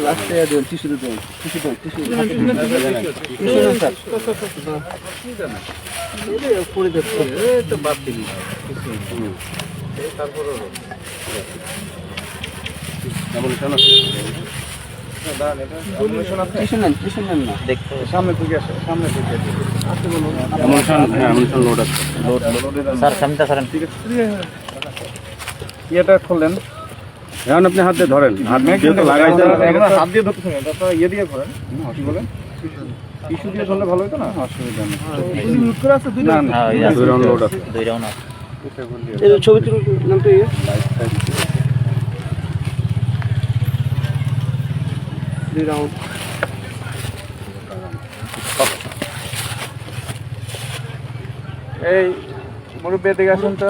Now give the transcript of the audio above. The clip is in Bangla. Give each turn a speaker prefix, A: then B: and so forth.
A: লাস্টে দেন টিস্যু দেন টিস্যু স্যার পরে দেখো তো বাদ দিন তারপরে এমোলেশন আছে টিস্যু নেন না দেখতে সামনে থেকে আসে আসতে বলুন এমোলেশন লোড আছে লোড স্যার সামনে স্যার ঠিক আছে এটা খুললেন এখন আপনি হাত দিয়ে ধরেন হাত দিয়ে তো লাগাইছেন হাত দিয়ে ধরতে থাকেন তারপর ইয়ে দিয়ে ধরেন কি বলেন টিস্যু দিয়ে ধরলে ভালো হতো না অসুবিধা নেই ইউজ করা আছে দুই রাউন্ড দুই রাউন্ড লোড আছে দুই রাউন্ড আছে এই ছবি তুলুন নাম তো ইয়ে দুই রাউন্ড এই মুরব্বি এদিকে আসুন তো